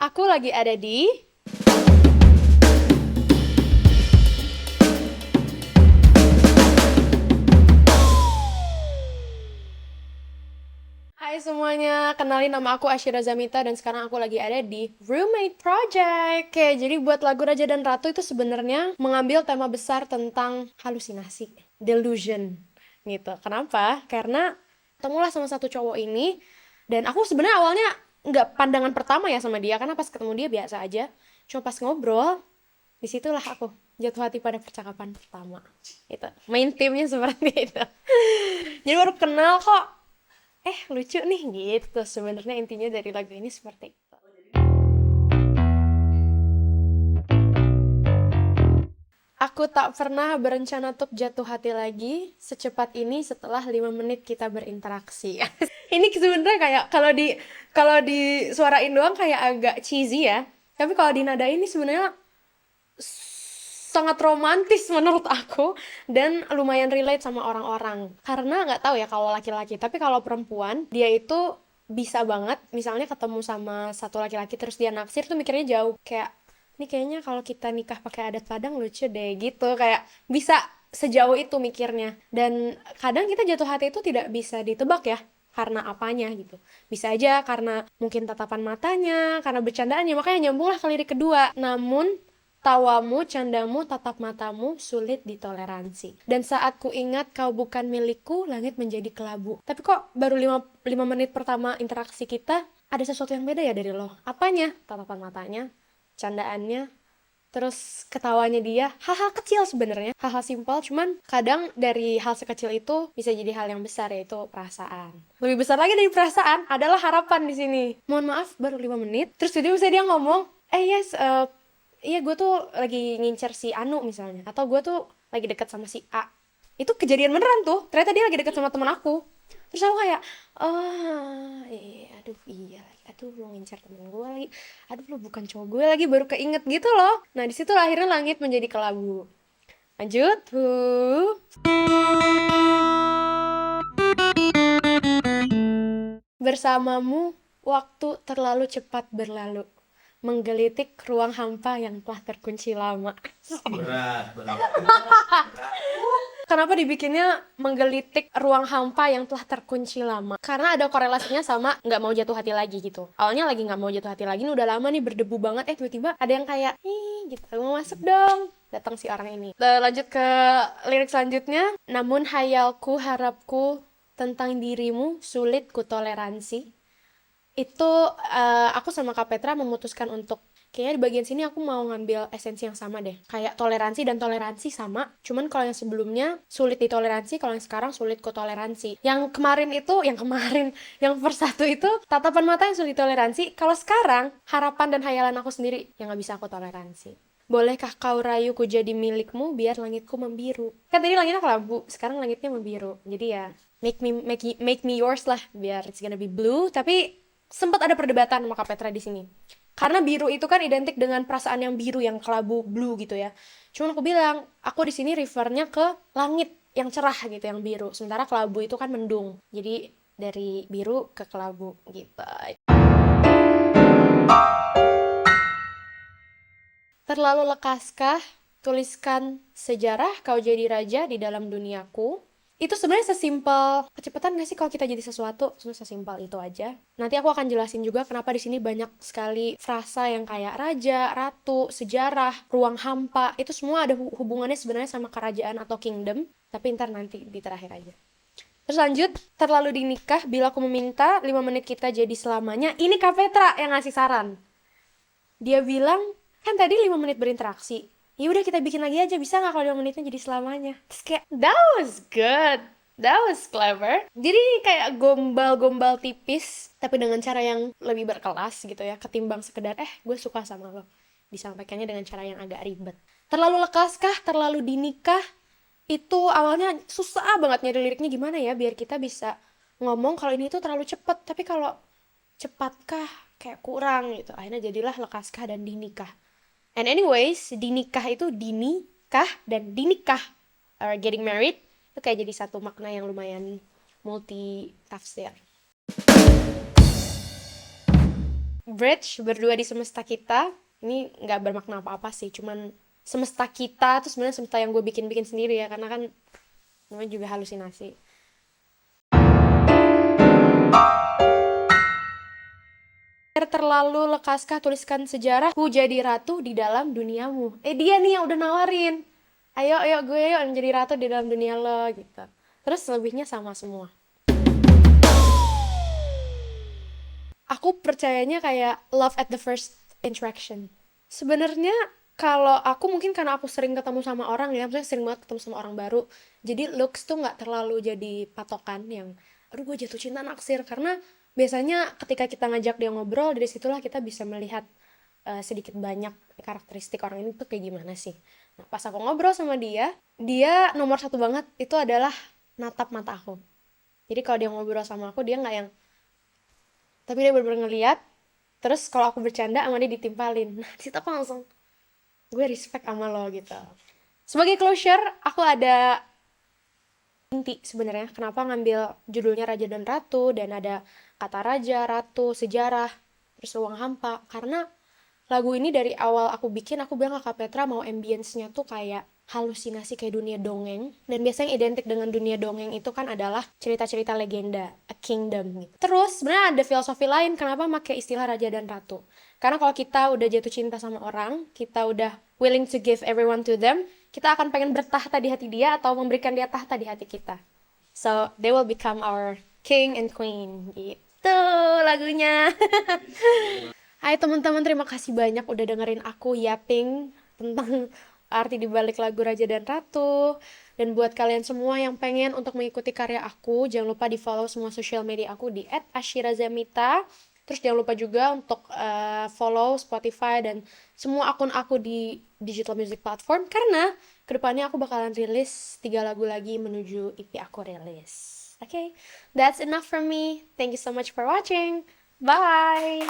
aku lagi ada di Hai semuanya, kenalin nama aku Ashira Zamita dan sekarang aku lagi ada di Roommate Project. Oke, jadi buat lagu Raja dan Ratu itu sebenarnya mengambil tema besar tentang halusinasi, delusion gitu. Kenapa? Karena ketemulah sama satu cowok ini dan aku sebenarnya awalnya nggak pandangan pertama ya sama dia karena pas ketemu dia biasa aja. Cuma pas ngobrol, disitulah aku jatuh hati pada percakapan pertama. Itu main timnya seperti itu. Jadi baru kenal kok. Lucu nih gitu. Sebenarnya intinya dari lagu ini seperti itu. Aku tak pernah berencana untuk jatuh hati lagi secepat ini setelah 5 menit kita berinteraksi. Ini sebenarnya kayak kalau di suarain doang kayak agak cheesy ya. Tapi kalau dinadain ini sebenarnya sangat romantis menurut aku dan lumayan relate sama orang-orang. Karena nggak tahu ya kalau laki-laki, tapi kalau perempuan dia itu bisa banget misalnya ketemu sama satu laki-laki terus dia naksir tuh mikirnya jauh. Kayak ini kayaknya kalau kita nikah pakai adat Padang lucu deh gitu. Kayak bisa sejauh itu mikirnya. Dan kadang kita jatuh hati itu tidak bisa ditebak ya. Karena apanya gitu. Bisa aja karena mungkin tatapan matanya, karena bercandaannya, makanya nyambunglah ke lirik kedua. Namun tawamu, candamu, tatap matamu sulit ditoleransi. Dan saat ku ingat kau bukan milikku, langit menjadi kelabu. Tapi kok baru 5 menit pertama interaksi kita, ada sesuatu yang beda ya dari lo. Apanya? Tatapan matanya, candaannya, terus ketawanya dia. Hal-hal kecil sebenarnya, hal-hal simpel. Cuman kadang dari hal sekecil itu bisa jadi hal yang besar, yaitu perasaan. Lebih besar lagi dari perasaan adalah harapan di sini. Mohon maaf, baru 5 menit. Terus tiba-tiba dia ngomong, yes, iya gue tuh lagi ngincer si Anu misalnya, atau gue tuh lagi deket sama si A. Itu kejadian beneran tuh, ternyata dia lagi deket sama temen aku. Terus aku kayak, iya, aduh lu ngincer temen gue lagi, aduh lu bukan cowok gue lagi, baru keinget gitu loh. Nah disitu akhirnya langit menjadi kelabu. Lanjut, Bersamamu, waktu terlalu cepat berlalu, menggelitik ruang hampa yang telah terkunci lama. Berat. Kenapa dibikinnya menggelitik ruang hampa yang telah terkunci lama? Karena ada korelasinya sama nggak mau jatuh hati lagi gitu. Awalnya lagi nggak mau jatuh hati lagi, ini udah lama nih berdebu banget. Tiba-tiba ada yang kayak, gitu, mau masuk dong. Datang si orang ini. Lanjut ke lirik selanjutnya. Namun hayalku, harapku tentang dirimu sulit kutoleransi. Itu aku sama Kak Petra memutuskan untuk kayaknya di bagian sini aku mau ngambil esensi yang sama deh. Kayak toleransi dan toleransi sama. Cuman kalau yang sebelumnya sulit ditoleransi, kalau yang sekarang sulit kutoleransi. Yang first satu itu tatapan mata yang sulit ditoleransi. Kalau sekarang harapan dan hayalan aku sendiri yang gak bisa aku toleransi. Bolehkah kau rayu ku jadi milikmu biar langitku membiru? Kan tadi langitnya kelabu, sekarang langitnya membiru. Jadi ya make me yours lah biar it's gonna be blue. Tapi sempat ada perdebatan sama Kak Petra di sini. Karena biru itu kan identik dengan perasaan yang biru, yang kelabu, blue gitu ya. Cuman aku bilang, aku di sini refernya ke langit yang cerah gitu, yang biru. Sementara kelabu itu kan mendung. Jadi dari biru ke kelabu gitu. Terlalu lekaskah tuliskan sejarah kau jadi raja di dalam duniaku? Itu sebenarnya sesimpel kecepatan gak sih kalau kita jadi sesuatu? Sebenarnya sesimpel itu aja. Nanti aku akan jelasin juga kenapa di sini banyak sekali frasa yang kayak raja, ratu, sejarah, ruang hampa. Itu semua ada hubungannya sebenarnya sama kerajaan atau kingdom. Tapi ntar nanti di terakhir aja. Terus lanjut, terlalu dinikah bila aku meminta 5 menit kita jadi selamanya. Ini Kak Petra yang ngasih saran. Dia bilang, kan tadi 5 menit berinteraksi. Ya udah kita bikin lagi aja, bisa nggak kalau 5 menitnya jadi selamanya? Terus kayak, that was good, that was clever. Jadi kayak gombal-gombal tipis, tapi dengan cara yang lebih berkelas gitu ya, ketimbang sekedar gue suka sama lo. Disampaikannya dengan cara yang agak ribet. Terlalu lekaskah, terlalu dinikah, itu awalnya susah banget nyari liriknya gimana ya biar kita bisa ngomong kalau ini tuh terlalu cepet, tapi kalau cepatkah kayak kurang gitu. Akhirnya jadilah lekaskah dan dinikah. And anyways, dinikah itu dinikah dan dinikah, or getting married, itu kayak jadi satu makna yang lumayan multi tafsir. bridge berdua di semesta kita. Ini nggak bermakna apa-apa sih, cuman semesta kita tuh sebenarnya semesta yang gue bikin-bikin sendiri ya, karena kan namanya juga halusinasi. Terlalu lekaskah tuliskan sejarah ku jadi ratu di dalam duniamu. Dia nih yang udah nawarin, ayo gue yuk menjadi ratu di dalam dunia lo gitu. Terus lebihnya sama semua. Aku percayanya kayak love at the first interaction. Sebenarnya kalau aku mungkin karena aku sering ketemu sama orang ya, maksudnya sering banget ketemu sama orang baru, jadi looks tuh nggak terlalu jadi patokan yang aduh gue jatuh cinta naksir, karena biasanya ketika kita ngajak dia ngobrol, dari situlah kita bisa melihat sedikit banyak karakteristik orang ini tuh kayak gimana sih. Nah, pas aku ngobrol sama dia nomor satu banget itu adalah natap mata aku. Jadi kalau dia ngobrol sama aku, dia nggak yang, tapi dia bener-bener ngeliat, terus kalau aku bercanda sama dia ditimpalin. Nah, disitu aku langsung, gue respect sama lo gitu. Sebagai closure, aku ada inti sebenarnya kenapa ngambil judulnya Raja dan Ratu, dan ada kata raja, ratu, sejarah, terus ruang hampa. Karena lagu ini dari awal aku bikin, aku bilang ke Kak Petra mau ambience-nya tuh kayak halusinasi, kayak dunia dongeng. Dan biasanya identik dengan dunia dongeng itu kan adalah cerita-cerita legenda, a kingdom gitu. Terus sebenarnya ada filosofi lain kenapa pakai istilah raja dan ratu. Karena kalau kita udah jatuh cinta sama orang, kita udah willing to give everyone to them, kita akan pengen bertahta di hati dia atau memberikan dia tahta di hati kita. So, they will become our king and queen. Gitu lagunya. Hai teman-teman, terima kasih banyak udah dengerin aku yapping tentang arti dibalik lagu Raja dan Ratu. Dan buat kalian semua yang pengen untuk mengikuti karya aku, jangan lupa di follow semua sosial media aku di @ashirazamita. Terus jangan lupa juga untuk follow Spotify dan semua akun aku di digital music platform, karena kedepannya aku bakalan rilis 3 lagu lagi menuju EP aku rilis. Okay, that's enough from me. Thank you so much for watching. Bye!